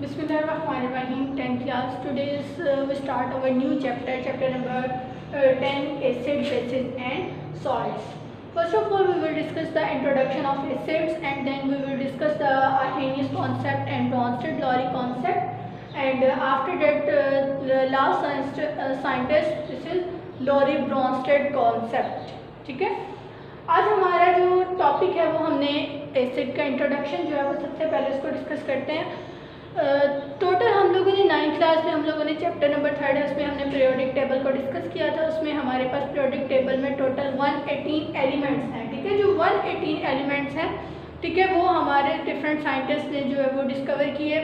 Bismillahirrahmanirrahim. 10th class. Today we start our new chapter number 10, acid, bases and salts. First of all, we will discuss the introduction of acids, and then we will discuss the Arrhenius concept and Bronsted-Lowry concept. And after that, the last scientist, this is Lowry-Bronsted concept. ठीक है, आज हमारा जो topic है वो हमने acid का introduction जो है वो सबसे पहले इसको डिस्कस करते हैं। टोटल हम लोगों ने 9th क्लास में हम लोगों ने चैप्टर नंबर 3 है, उसमें हमने पीरियोडिक टेबल को डिस्कस किया था। उसमें हमारे पास पीरियोडिक टेबल में टोटल 118 एलिमेंट्स हैं। ठीक है, जो 118 एलिमेंट्स हैं, ठीक है, वो हमारे डिफरेंट साइंटिस्ट ने जो है वो डिस्कवर किए।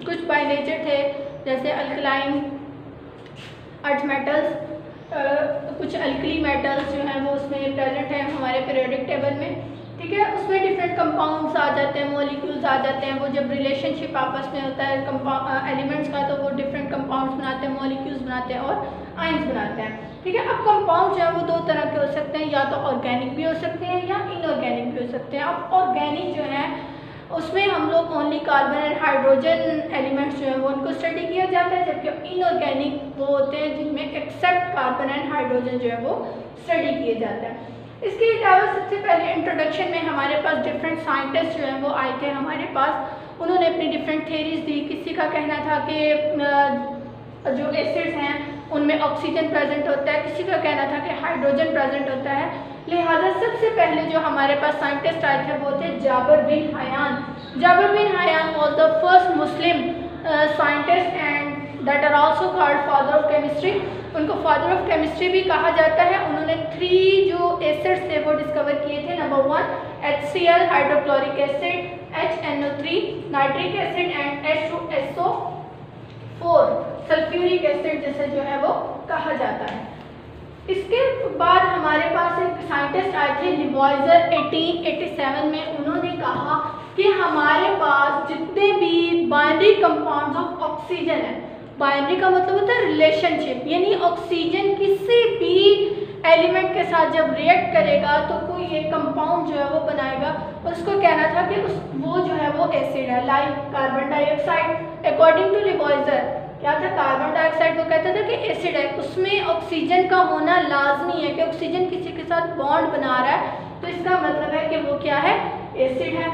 कुछ बाय नेचर थे, जैसे अल्कलाइन अर्थ मेटल्स, कुछ अल्कली मेटल्स जो हैं वो उसमें प्रेजेंट हैं हमारे पीरियोडिक टेबल में। ठीक है, उसमें डिफरेंट कंपाउंड्स आ जाते हैं, मॉलिक्यूल्स आ जाते हैं। वो जब रिलेशनशिप आपस में होता है एलिमेंट्स का, तो वो डिफरेंट कंपाउंड्स बनाते हैं, मॉलिक्यूल्स बनाते हैं और आयंस बनाते हैं। ठीक है, अब कंपाउंड जो है वो दो तरह के हो सकते हैं, या तो ऑर्गेनिक भी हो सकते हैं या इनऑर्गेनिक भी हो सकते हैं। अब ऑर्गेनिक जो है उसमें हम लोग only carbon and hydrogen elements जो है वो उनको स्टडी किया जाता है, जबकि इनऑर्गेनिक वो होते हैं जिनमें एक्सेप्ट कार्बन एंड हाइड्रोजन जो है वो स्टडी किए जाते हैं। इसके अलावा सबसे पहले इंट्रोडक्शन में हमारे पास डिफरेंट साइंटिस्ट जो हैं वो आए थे हमारे पास। उन्होंने अपनी डिफरेंट थेरीज दी। किसी का कहना था कि जो एसिड्स हैं उनमें ऑक्सीजन प्रेजेंट होता है, किसी का कहना था कि हाइड्रोजन प्रेजेंट होता है। लिहाजा सबसे पहले जो हमारे पास साइंटिस्ट आए थे वो थे Jabir bin Hayyan. Jabir bin Hayyan was the first Muslim scientist and that are also called father of chemistry. उनको फादर ऑफ केमिस्ट्री भी कहा जाता है। उन्होंने 3 जो एसिड्स थे वो डिस्कवर किए थे। Number 1 HCl hydrochloric acid, HNO3 nitric acid and H2SO4 sulphuric acid जिसे जो है वो कहा जाता है। इसके बाद हमारे पास एक साइंटिस्ट आए थे लिवॉइजर 1887 में। उन्होंने कहा कि हमारे पास जितने भी बाइनरी कंपाउंड्स ऑफ ऑक्सीजन है, बाइनरी का मतलब होता है रिलेशनशिप, यानी ऑक्सीजन किसी भी एलिमेंट के साथ जब रिएक्ट करेगा तो कोई एक कंपाउंड जो है वो बनाएगा। उसको कहना था कि वो जो है वो एसिड है। Like carbon dioxide, according to Lavoisier क्या था, कार्बन डाइऑक्साइड को कहता था कि एसिड है, उसमें ऑक्सीजन का होना लाजमी है कि ऑक्सीजन किसी के साथ बॉन्ड बना रहा है तो इसका मतलब है कि वो क्या है, एसिड है।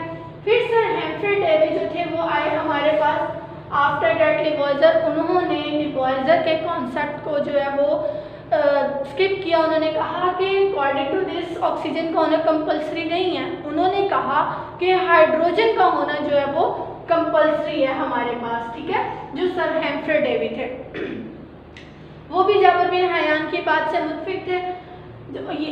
फिर सर हेम्फ्रे डेवी जो थे वो आए हमारे पास। आफ्टर डेट लिवॉइजर, उन्होंने लिवॉइजर के कॉन्सेप्ट को जो है वो स्किप किया। उन्होंने कहा कि अकॉर्डिंग टू दिस ऑक्सीजन का होना कंपलसरी नहीं है। उन्होंने कहा कि हाइड्रोजन का होना जो है वो कंपलसरी है हमारे पास। ठीक है, जो सर हेम्फ्रे डेवी थे वो भी जाबिर बिन हयान की बात से मुत्फिक थे।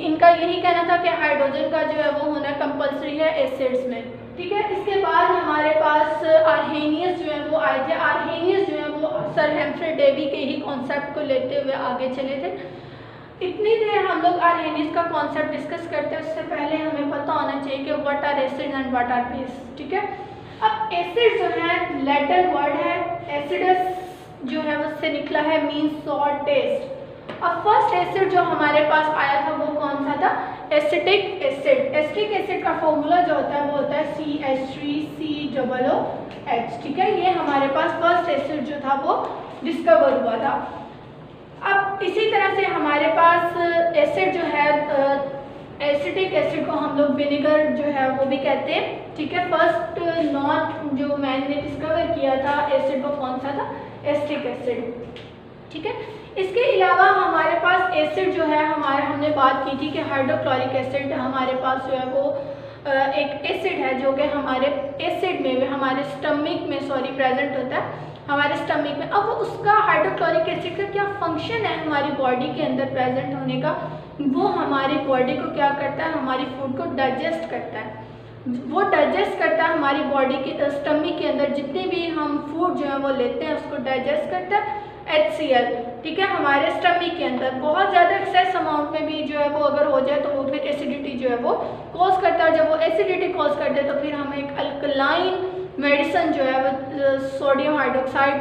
इनका यही कहना था कि हाइड्रोजन का जो है वो होना कंपलसरी है एसिड्स में। ठीक है, इसके बाद हमारे पास आर्हेनियस जो है वो आए थे। आर्हेनियस जो है वो सर हेम्फ्रे डेवी के ही कॉन्सेप्ट को लेते हुए आगे चले थे। इतनी देर हम लोग आर्हेनियस का कॉन्सेप्ट डिस्कस करते हैं, उससे पहले हमें पता होना चाहिए कि what are acids and what are base. ठीक है, अब एसिड जो है लैटिन वर्ड है, एसिडस जो है उससे निकला है, मीन्स सॉर टेस्ट। अब फर्स्ट एसिड जो हमारे पास आया था वो कौन सा था, एसिटिक एसिड। एसिटिक एसिड का फॉर्मूला जो होता है वो होता है CH3COOH। ठीक है, ये हमारे पास फर्स्ट एसिड जो था वो डिस्कवर हुआ था। अब इसी तरह से हमारे पास एसिड जो है, एसिटिक एसिड को हम लोग विनेगर जो है वो भी कहते हैं। ठीक है, फर्स्ट नॉट जो मैंने डिस्कवर किया था एसिड वो कौन सा था, एसिटिक एसिड। ठीक है, इसके अलावा हमारे पास एसिड जो है हमने बात की थी कि हाइड्रोक्लोरिक एसिड हमारे पास जो है वो एक एसिड है जो कि हमारे एसिड में हमारे स्टमक में प्रेजेंट होता है हमारे स्टमक में। अब उसका हाइड्रोक्लोरिक एसिड का क्या फंक्शन है हमारी बॉडी के अंदर प्रेजेंट होने का, वो हमारी बॉडी को क्या करता है, हमारी फूड को डाइजेस्ट करता है। वो डाइजेस्ट करता है हमारी बॉडी के स्टमक के अंदर जितने भी हम फूड जो है वो लेते हैं उसको डाइजेस्ट करता है HCl। ठीक है, हमारे स्टमक के अंदर बहुत ज़्यादा एक्सेस अमाउंट में भी जो है वो अगर हो जाए तो वो फिर एसिडिटी जो है वो कॉज करता है। जब वो एसिडिटी कॉज करते हैं तो फिर हम एक अल्कलाइन मेडिसिन जो है वो सोडियम हाइड्रोक्साइड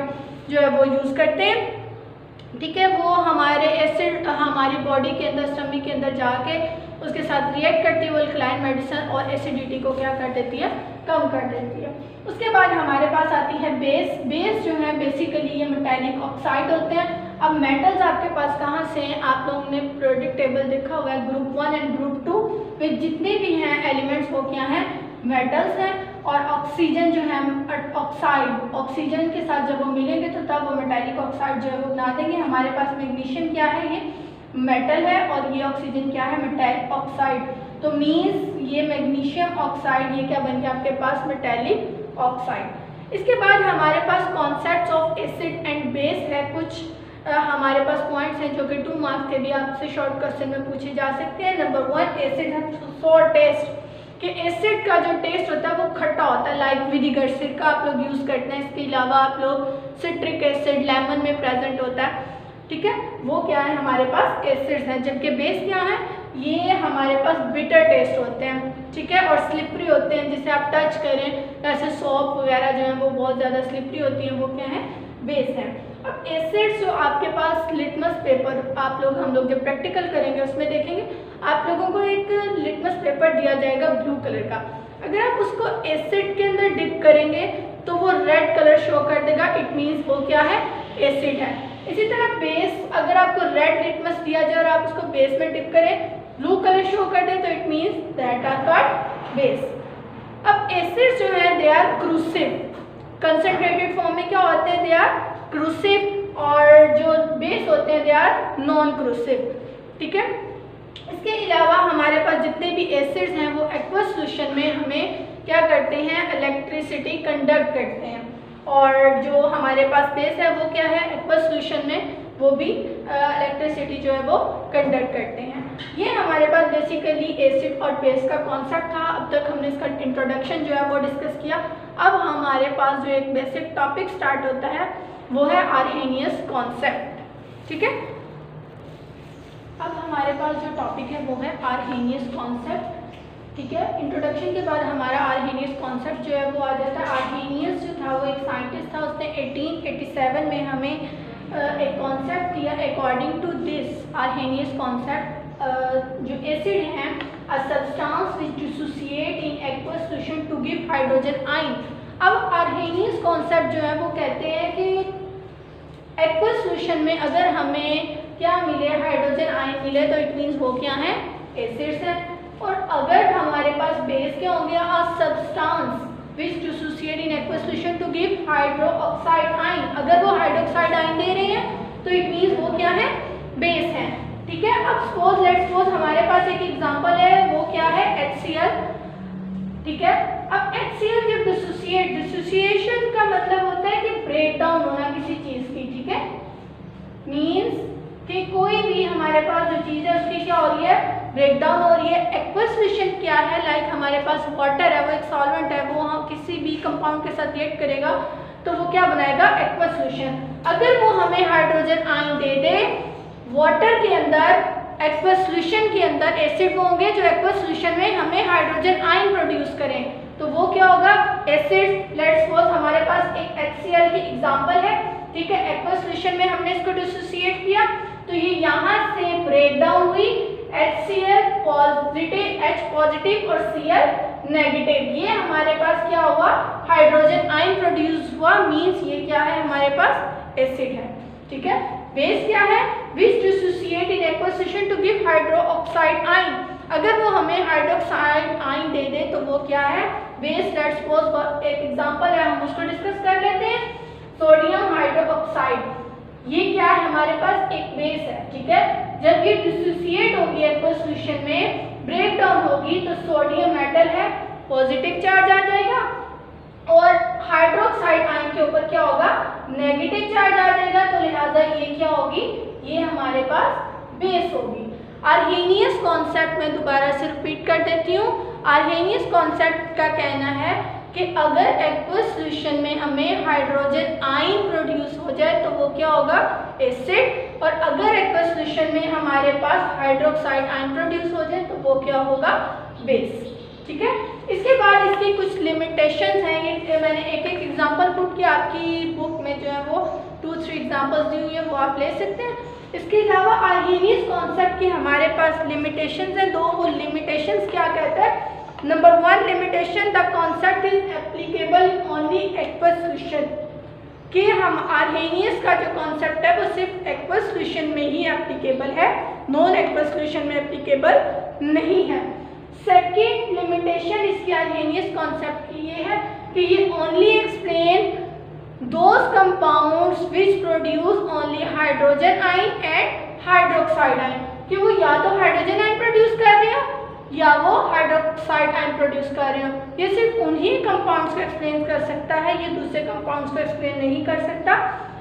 जो है वो यूज़ करते हैं। ठीक है, वो हमारे एसिड हमारी बॉडी के अंदर स्टमक के अंदर जाके उसके साथ रिएक्ट करती है वो अल्कलाइन मेडिसिन और एसिडिटी को क्या कर देती है, कम कर देती है। उसके बाद हमारे पास आती है बेस। बेस मेटेलिक ऑक्साइड होते हैं। अब मेटल्स आपके पास कहाँ से हैं, आप लोगों ने पीरियोडिक टेबल देखा हुआ है, ग्रुप 1 एंड ग्रुप 2 में जितने भी हैं एलिमेंट्स वो क्या हैं, मेटल्स हैं। और ऑक्सीजन जो है ऑक्साइड, ऑक्सीजन के साथ जब वो मिलेंगे तो तब वो मेटेलिक ऑक्साइड जो है वो बना देंगे। हमारे पास मैग्नीशियम क्या है, ये मेटल है, और ये ऑक्सीजन क्या है, मेटेलिक ऑक्साइड। तो मीन्स ये मैग्नीशियम ऑक्साइड ये क्या बन गया आपके पास, मेटेलिक ऑक्साइड। इसके बाद हमारे पास concepts of acid and base है। कुछ हमारे पास पॉइंट्स हैं जो कि 2 मार्क्स के भी आपसे शॉर्ट क्वेश्चन में पूछे जा सकते हैं। नंबर 1, एसिड है सोर टेस्ट, कि एसिड का जो टेस्ट होता है वो खट्टा होता है, लाइक विनेगर, सिरका आप लोग यूज़ करते हैं। इसके अलावा आप लोग सिट्रिक एसिड लेमन में प्रेजेंट होता है, ठीक है, वो क्या है हमारे पास एसिड्स हैं। जबकि बेस क्या है, ये हमारे पास बिटर टेस्ट होते हैं, ठीक है, और स्लिपरी होते हैं, जिसे आप टच करें जैसे सॉप वगैरह जो है वो बहुत ज़्यादा स्लिपरी होती हैं, वो क्या है, बेस है। अब एसिड्स जो आपके पास लिटमस पेपर आप लोग हम लोग जब प्रैक्टिकल करेंगे उसमें देखेंगे, आप लोगों को एक लिटमस पेपर दिया जाएगा ब्लू कलर का। अगर आप उसको एसिड के अंदर डिप करेंगे तो वो रेड कलर शो कर देगा, इट मीन्स वो क्या है, एसिड है। इसी तरह बेस, अगर आपको रेड लिटमस दिया जाए और आप उसको बेस में डिप करें, ब्लू कलर शो कर दे तो it means that are called base. अब एसिड्स जो है they are corrosive, concentrated form में क्या होते हैं, दे आर क्रूसिव, और जो बेस होते हैं दे आर नॉन क्रूसिव, ठीक है। इसके अलावा हमारे पास जितने भी एसिड्स हैं वो एक्वस सॉल्यूशन में हमें क्या करते हैं, इलेक्ट्रिसिटी कंडक्ट करते हैं, और जो हमारे पास बेस है वो क्या है, एक्वस सॉल्यूशन में वो भी इलेक्ट्रिसिटी जो है वो कंडक्ट करते हैं। ये हमारे पास बेसिकली एसिड और बेस का कॉन्सेप्ट था। अब तक हमने इसका इंट्रोडक्शन जो है वो डिस्कस किया। अब हमारे पास जो एक बेसिक टॉपिक स्टार्ट होता है वो है आर्हेनियस कॉन्सेप्ट, ठीक है। अब हमारे पास जो टॉपिक है वो है आर्हेनियस कॉन्सेप्ट, ठीक है। इंट्रोडक्शन के बाद हमारा आर्हेनियस कॉन्सेप्ट जो है वो आ जाता है। आर्हेनियस जो था वो एक साइंटिस्ट था, उसने 1887 में हमें एक कॉन्सेप्ट दिया। According to this Arrhenius concept जो एसिड हैं a substance which dissociate in aqueous solution to give hydrogen ion. अब आर्हेनियस कॉन्सेप्ट जो है वो कहते हैं कि एक्वस सॉल्यूशन में अगर हमें क्या मिले, हाइड्रोजन आयन मिले, तो इट मीन्स वो क्या है, एसिड्स है। और अगर हमारे पास बेस क्या होंगे, a substance which dissociate in aqueous solution to give hydroxide ion, अगर वो हाइड्रोक्साइड आयन दे रहे हैं तो इट मीन्स वो क्या है, बेस है, ठीक है। अब सपोज लेट्स सपोज हमारे पास एक एग्जांपल है, वो क्या है, HCl, ठीक है। अब HCl जब डिसोसिएशन का मतलब होता है कि ब्रेक डाउन होना किसी चीज की, ठीक है, मीन्स कि कोई भी हमारे पास जो चीज़ है उसकी क्या हो रही है, ब्रेक डाउन हो रही है। एक्वस सॉल्यूशन क्या है, लाइक हमारे पास वाटर है, वो एक सॉल्वेंट है, वो हम किसी भी कंपाउंड के साथ रिएक्ट करेगा तो वो क्या बनाएगा, एक्वस सॉल्यूशन। अगर वो हमें हाइड्रोजन आयन दे दे, वाटर के अंदर एक्वस सॉल्यूशन के अंदर एसिड होंगे जो एक्वस सॉल्यूशन में हमें हाइड्रोजन आयन प्रोड्यूस करें, तो वो क्या होगा, एसिड। लेट्स सपोज हमारे पास एक HCl की एग्जांपल है, ठीक है, एक्वस सॉल्यूशन में हमने इसको डिसोसिएट किया तो ये यहाँ से ब्रेक डाउन हुई, HCl पॉजिटिव, H पॉजिटिव और Cl नेगेटिव, ये हमारे पास क्या हुआ, हाइड्रोजन आयन प्रोड्यूस हुआ, मीन्स ये क्या है, हमारे पास एसिड है, ठीक है। बेस क्या है, which dissociate in aqueous solution to give hydroxide ion, अगर वो हमें हाइड्रोक्साइड आयन दे दे तो वो क्या है, बेस। लेट्स सपोज एक एग्जांपल है, हम उसको डिस्कस कर लेते हैं। सोडियम हाइड्रोक्साइड, ये क्या है, हमारे पास एक बेस है, ठीक है। जब ये डिसोसिएट होगी एक्वस सॉल्यूशन में, ब्रेक डाउन होगी, तो सोडियम मेटल है, पॉजिटिव चार्ज आ जाएगा, और हाइड्रोक्साइड आयन के ऊपर क्या होगा, नेगेटिव चार्ज आ जाएगा, तो लिहाजा ये क्या होगी, ये हमारे पास बेस होगी। आर्हेनियस कॉन्सेप्ट में दोबारा से रिपीट कर देती हूँ। आर्हेनियस कॉन्सेप्ट का कहना है कि अगर एक्वस सॉल्यूशन में हमें हाइड्रोजन आयन प्रोड्यूस हो जाए तो वो क्या होगा, एसिड, और अगर एक्वस सॉल्यूशन में हमारे पास हाइड्रोक्साइड आयन प्रोड्यूस हो जाए तो वो क्या होगा, बेस, ठीक है। इसके बाद इसकी कुछ लिमिटेशंस हैं, ये मैंने एक एक एग्जांपल पुट किया, आपकी बुक में जो है वो 2-3 एग्जांपल्स दी हुई है, वो आप ले सकते हैं। इसके अलावा आर्हेनियस कॉन्सेप्ट की हमारे पास लिमिटेशंस हैं 2, वो लिमिटेशंस क्या कहता है। Number 1 limitation, the concept is applicable only aqueous solution, कि हम आर्हेनियस का जो कॉन्सेप्ट है वो सिर्फ एक्वस सॉल्यूशन में ही एप्लीकेबल है, नॉन एक्वस सॉल्यूशन में एप्लीकेबल नहीं है। सेकेंड लिमिटेशन इसकी आर्हेनियस कॉन्सेप्ट की ये है कि ये only explain those compounds which produce only hydrogen ion and hydroxide ion, कि वो या तो हाइड्रोजन आयन प्रोड्यूस कर रहे हो या वो हाइड्रोक्साइड आयन प्रोड्यूस कर रहे हो। ये सिर्फ उन्हीं कंपाउंड्स को एक्सप्लेन कर सकता है, ये दूसरे कंपाउंड्स को एक्सप्लेन नहीं कर सकता।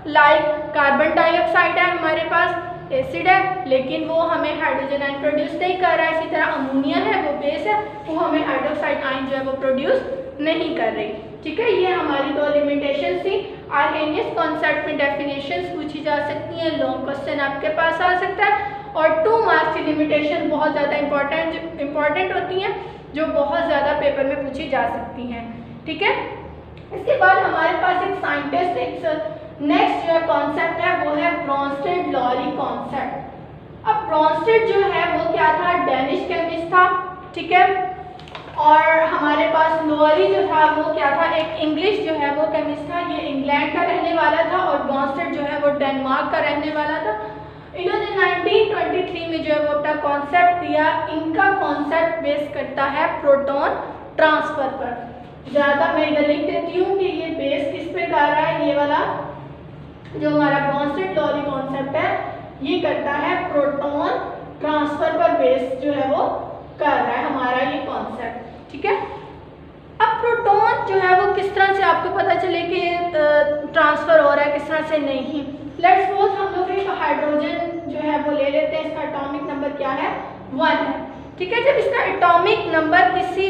लाइक कार्बन डाइऑक्साइड है हमारे पास एसिड है, लेकिन वो हमें हाइड्रोजन आयन प्रोड्यूस नहीं कर रहा है। इसी तरह अमोनिया है, वो बेस है, वो हमें हाइड्रोक्साइड आयन जो है वो प्रोड्यूस नहीं कर रही। ठीक है, ये हमारी दो लिमिटेशन थी। आर्हेनियस कॉन्सेप्ट में डेफिनेशंस पूछी जा सकती हैं, लॉन्ग क्वेश्चन आपके पास आ सकता है, और 2 मार्क्स की लिमिटेशन बहुत ज़्यादा इंपॉर्टेंट होती हैं, जो बहुत ज़्यादा पेपर में पूछी जा सकती हैं। ठीक है, इसके बाद हमारे पास एक साइंटिस्ट एक नेक्स्ट जो कॉन्सेप्ट है वो है ब्रॉन्स्टेड-लॉरी कॉन्सेप्ट। अब ब्रॉन्स्टेड जो है वो क्या था, डेनिश केमिस्ट था। ठीक है, और हमारे पास लोअरी जो था वो क्या था, एक इंग्लिश जो है वो केमिस्ट था, ये इंग्लैंड का रहने वाला था, और ब्रॉन्स्टेड जो है वो डेनमार्क का रहने वाला था। इन्होंने 1923 में जो है वो अपना कॉन्सेप्ट दिया। इनका कॉन्सेप्ट बेस करता है प्रोटॉन ट्रांसफर पर। ज़्यादा मैं इधर लिख देती हूँ कि ये बेस किस पे कर रहा है, ये वाला जो हमारा ब्रॉन्स्टेड-लॉरी कॉन्सेप्ट है ये करता है प्रोटॉन ट्रांसफर पर बेस जो है वो कर रहा है हमारा ये कॉन्सेप्ट। ठीक है, अब प्रोटॉन जो है वो किस तरह से आपको पता चले कि ट्रांसफर हो रहा है, किस तरह से नहीं। लेट्स सपोज हम लोग एक हाइड्रोजन जो है वो ले लेते हैं, इसका एटॉमिक नंबर क्या है, 1 है। ठीक है, जब इसका एटॉमिक नंबर किसी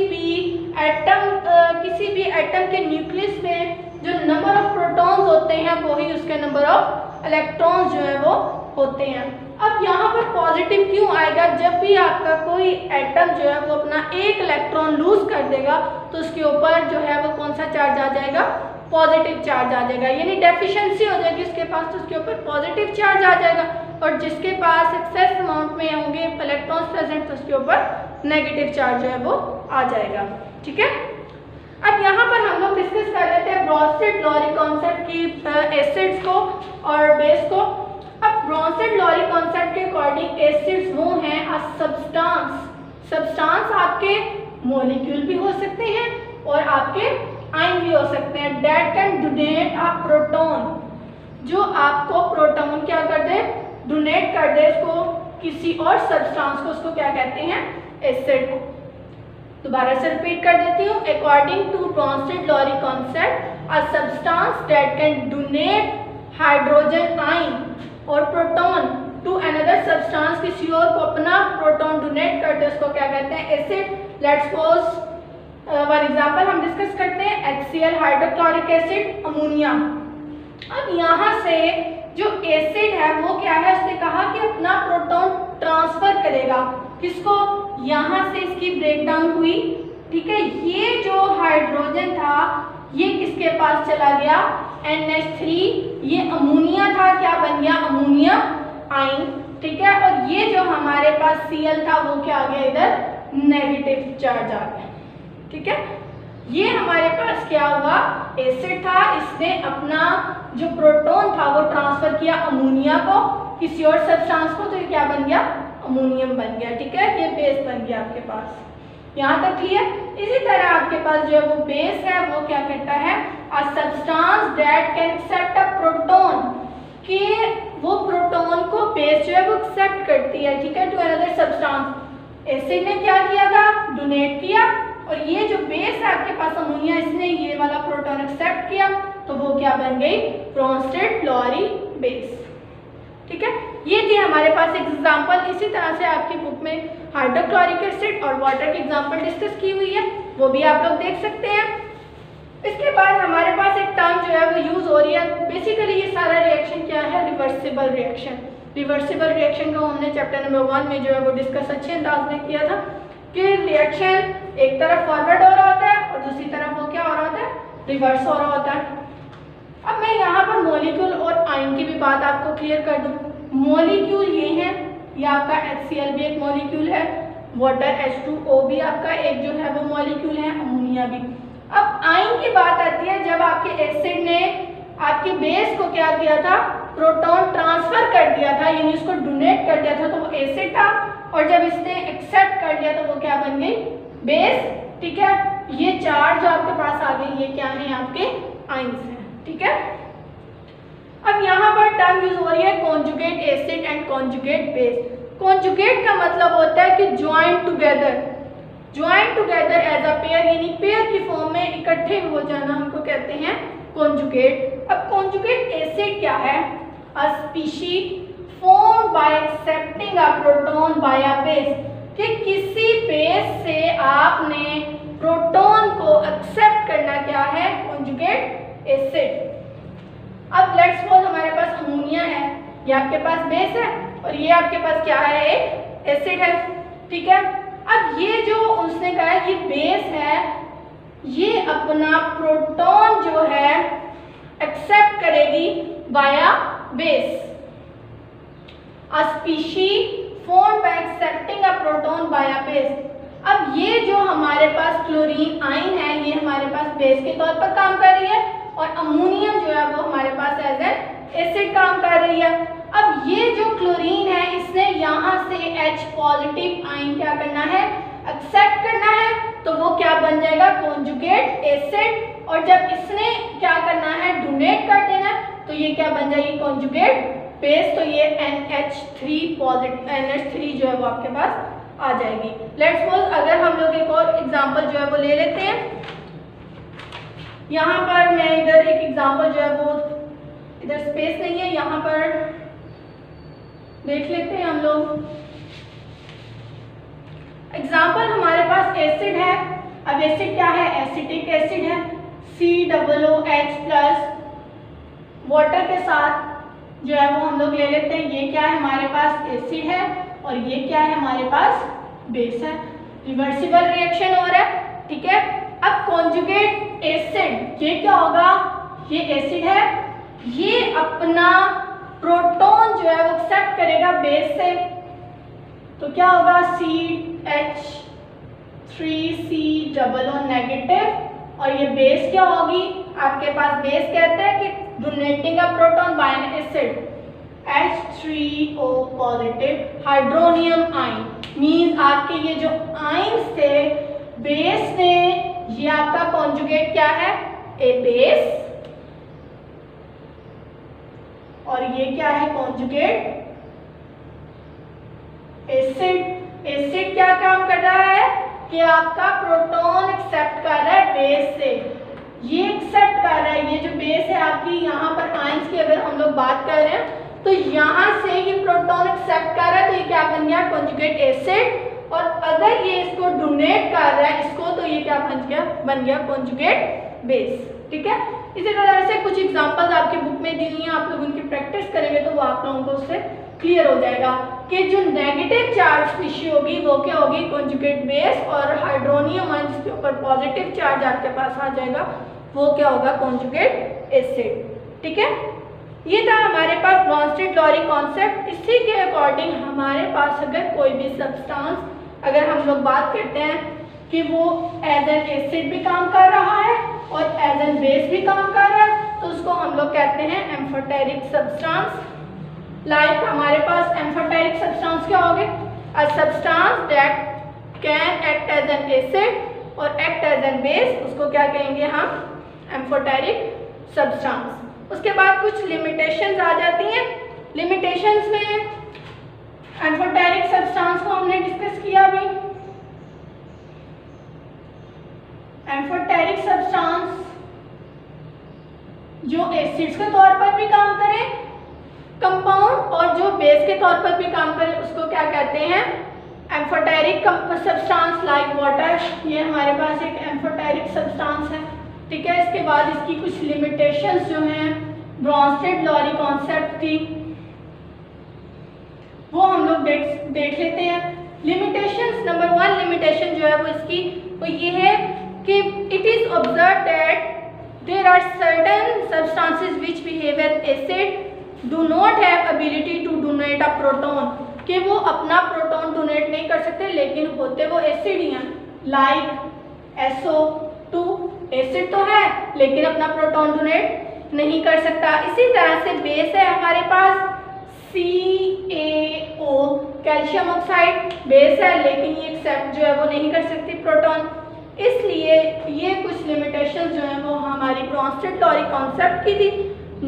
भी एटम के न्यूक्लियस में जो नंबर ऑफ प्रोटॉन्स होते हैं वही उसके नंबर ऑफ इलेक्ट्रॉन्स जो है वो होते हैं। अब यहाँ पर पॉजिटिव क्यों आएगा, जब भी आपका कोई एटम जो है वो अपना एक इलेक्ट्रॉन लूज कर देगा तो उसके ऊपर जो है वो कौन सा चार्ज आ जाएगा, पॉजिटिव चार्ज आ जाएगा, यानी डेफिशिएंसी हो जाएगी उसके पास तो उसके ऊपर पॉजिटिव चार्ज आ जाएगा, और जिसके पास एक्सेस अमाउंट में होंगे इलेक्ट्रॉन्स प्रेजेंट तो उसके ऊपर नेगेटिव चार्ज जो है वो आ जाएगा। ठीक है, अब यहाँ पर हम लोग डिस्कस कर लेते हैं ब्रॉन्स्टेड-लॉरी कॉन्सेप्ट की एसिड्स को और बेस को। अब ब्रॉन्स्टेड-लॉरी कॉन्सेप्ट के अकॉर्डिंग एसिड्स वो हैं अ सब्सटेंस आपके मॉलिक्यूल भी हो सकते हैं और आपके आयन भी हो सकते हैं, that can donate a proton, जो आपको प्रोटॉन क्या कर दे, डोनेट कर दे इसको किसी और सब्सटेंस को, उसको क्या कहते हैं, एसिड। दोबारा से रिपीट कर देती हूँ, according to Bronsted Lowry concept a substance that can donate hydrogen ion और प्रोटॉन टू अनदर सब्सटेंस, किसी और को अपना प्रोटॉन डोनेट करते हैं उसको क्या कहते हैं, acid. Let's suppose one example हम डिस्कस करते हैं, HCl हाइड्रोक्लोरिक एसिड, अमोनिया। अब यहाँ से जो एसिड है वो क्या है, उसने कहा कि अपना प्रोटॉन ट्रांसफर करेगा किसको, यहाँ से इसकी ब्रेकडाउन हुई। ठीक है, ये जो हाइड्रोजन था ये किसके पास चला गया, NH3, ये अमोनिया था, क्या बन गया, अमोनिया आयन। ठीक है, और ये जो हमारे पास Cl था वो क्या आ गया, इधर नेगेटिव चार्ज आ गया। ठीक है, ये हमारे पास क्या हुआ, एसिड था, इसने अपना जो प्रोटॉन था वो ट्रांसफर किया अमोनिया को किसी और सब्सटेंस को, तो ये क्या बन गया, अमोनियम बन गया। ठीक है, ये बेस बन गया आपके पास, यहाँ तक क्लियर। इसी तरह आपके पास जो है वो बेस है वो क्या करता है, a substance that can accept a proton, कि वो प्रोटॉन को बेस जो है वो एक्सेप्ट करती है। ठीक है, टू अनदर सब्सटेंस, एसिड ने क्या किया था, डोनेट किया, और ये जो बेस है आपके पास अमोनिया, इसने ये वाला प्रोटॉन एक्सेप्ट किया, तो वो क्या बन गई, ब्रॉन्स्टेड-लॉरी बेस। ठीक है, ये थी हमारे पास एग्जांपल। इसी तरह से आपकी बुक में हाइड्रोक्लोरिक एसिड और वाटर की एग्जांपल डिस्कस की हुई है, वो भी आप लोग देख सकते हैं। इसके बाद हमारे पास एक टर्म जो है वो यूज हो रही है, बेसिकली ये सारा रिएक्शन क्या है, रिवर्सिबल रिएक्शन। रिवर्सिबल रिएक्शन को हमने चैप्टर नंबर 1 में जो है वो डिस्कस अच्छे अंदाज में किया था कि रिएक्शन एक तरफ फॉरवर्ड हो रहा होता है और दूसरी तरफ वो क्या हो रहा होता है, रिवर्स हो रहा होता है। अब मैं यहाँ पर मॉलिक्यूल और आयन की भी बात आपको क्लियर कर दूँ। मॉलिक्यूल ये है, ये आपका HCl भी एक मॉलिक्यूल है, वाटर H2O भी आपका एक जो है वो मॉलिक्यूल है, अमोनिया भी। अब आयन की बात आती है जब आपके एसिड ने आपके आपकी बेस को क्या किया था, प्रोटॉन ट्रांसफर कर दिया था, यानी उसको डोनेट कर दिया था, तो वो एसिड था। और जब इसने एक्सेप्ट कर लिया तो वो क्या बन गई, बेस। ठीक है, ये चार जो आपके पास आ गए ये क्या है, आपके आयंस हैं। ठीक है, अब यहाँ पर टर्म यूज हो रही है conjugate acid and conjugate base. Conjugate का मतलब होता है कि join together, join together as a pair, यानी पेयर की फॉर्म में इकट्ठे हो जाना हमको कहते हैं कॉन्जुगेट। अब कॉन्जुगेट एसिड क्या है, a species formed by accepting a proton by a base, कि किसी बेस से आपने प्रोटॉन को एक्सेप्ट करना क्या है, कॉन्जुगेट एसिड। अब लेट्स सपोज हमारे पास अमोनिया है, ये आपके पास बेस है और ये आपके पास क्या है, एक एसिड है। ठीक है, अब ये जो उसने कहा है ये बेस है, ये अपना प्रोटॉन जो है एक्सेप्ट करेगी बाया base. A species formed by accepting a proton by a base। अब ये जो हमारे पास क्लोरीन आयन है ये हमारे पास बेस के तौर पर काम कर रही है और अमोनियम जो है वो हमारे पास एज एन एसिड काम कर रही है। अब ये जो क्लोरीन है इसने यहाँ से H पॉजिटिव आयन क्या करना है, एक्सेप्ट करना है, तो वो क्या बन जाएगा, कॉन्जुगेट एसिड। और जब इसने क्या करना है, डोनेट कर देना है, तो ये क्या बन जाएगी, कॉन्जुगेट बेस। तो ये NH3 पॉजिटिव, NH3 जो है वो आपके पास आ जाएगी। लेट्स सपोज अगर हम लोग एक और एग्जांपल जो है वो ले लेते हैं, यहाँ पर मैं इधर एक एग्जांपल जो है वो, इधर स्पेस नहीं है, यहाँ पर देख लेते हैं हम लोग। एग्जांपल हमारे पास एसिड है। अब एसिड क्या है, एसिटिक एसिड है, COOH प्लस वाटर के साथ जो है वो हम लोग ले लेते हैं। ये क्या है, हमारे पास एसिड है और ये क्या है, हमारे पास बेस है। रिवर्सिबल रिएक्शन हो रहा है। ठीक है, अब कॉन्जुगेट एसिड ये क्या होगा, ये एसिड है, ये अपना प्रोटॉन जो है वो एक्सेप्ट करेगा बेस से, तो क्या होगा, CH3COO नेगेटिव। और ये बेस क्या होगी, आपके पास बेस कहते हैं कि donating a proton by an acid, H3O positive hydronium ion. Means आपके ये जो आयन्स थे बेस ने, ये आपका कॉन्जुगेट क्या है, ए बेस, और ये क्या है, कॉन्जुगेट एसिड। एसिड क्या काम कर रहा है कि आपका प्रोटॉन एक्सेप्ट कर रहा है बेस से, ये एक्सेप्ट कर रहा है। ये जो बेस है आपकी, यहाँ पर आयंस की अगर हम लोग बात कर रहे हैं तो यहाँ से ये प्रोटॉन एक्सेप्ट कर रहा है, तो ये क्या बन गया, कॉन्जुगेट एसिड। और अगर ये इसको डोनेट कर रहा है इसको, तो ये क्या बन गया कॉन्जुगेट बेस। ठीक है, इसी तरह से कुछ एग्जांपल्स आपकी बुक में दी हुई हैं, आप लोग उनकी प्रैक्टिस करेंगे तो वो आप लोगों को उससे क्लियर हो जाएगा कि जो नेगेटिव चार्ज स्पीशीज होगी वो क्या होगी, कॉन्जुगेट बेस, और हाइड्रोनियम आयन जिसके ऊपर पॉजिटिव चार्ज आपके पास आ जाएगा वो क्या होगा, कॉन्जुगेट एसिड। ठीक है, ये था हमारे पास ब्रॉन्स्टेड-लॉरी कॉन्सेप्ट। इसी के अकॉर्डिंग हमारे पास अगर कोई भी सब्सटेंस, अगर हम लोग बात करते हैं कि वो एज एन एसिड भी काम कर रहा है और एज एन बेस भी काम कर रहा है, तो उसको हम लोग कहते हैं एम्फोटेरिक सब्सटेंस। लाइक हमारे पास एम्फोटेरिक सब्सटेंस क्या होंगे, a substance that can act as an acid और एक्ट एज एन बेस, उसको क्या कहेंगे हम, एम्फोटेरिक सब्सटेंस। उसके बाद कुछ लिमिटेशंस आ जाती हैं। लिमिटेशंस में एम्फोटेरिक सब्सटेंस को हमने डिस्कस किया अभी। एम्फोटेरिक सब्सटेंस जो एसिड्स के तौर पर भी काम करें, कंपाउंड, और जो बेस के तौर पर भी काम करें, उसको क्या कहते हैं, एम्फोटेरिक सब्सटेंस लाइक वाटर। ये हमारे पास एक एम्फोटेरिक सब्सटेंस है। ठीक है, इसके बाद इसकी कुछ लिमिटेशंस जो हैं ब्रॉन्स्टेड-लॉरी कॉन्सेप्ट की, वो हम लोग देख लेते हैं। लिमिटेशंस, नंबर 1 लिमिटेशन जो है वो इसकी वो ये है कि it is observe that there are certain substances which behave as acid do not have ability to donate a proton, कि वो अपना प्रोटॉन डोनेट नहीं कर सकते लेकिन होते वो एसिड ही हैं। लाइक SO2 एसिड तो है लेकिन अपना प्रोटॉन डोनेट नहीं कर सकता। इसी तरह से बेस है हमारे पास CaO कैल्शियम ऑक्साइड बेस है, लेकिन ये एक्सेप्ट जो है वो नहीं कर सकती प्रोटॉन। इसलिए ये कुछ लिमिटेशंस जो हैं वो हमारी ब्रॉन्स्टेड लॉरी कॉन्सेप्ट की थी।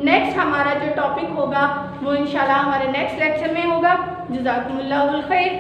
नेक्स्ट हमारा जो टॉपिक होगा वो इंशाल्लाह हमारे नेक्स्ट लेक्चर में होगा। जज़ाकुमुल्लाहुल खैर।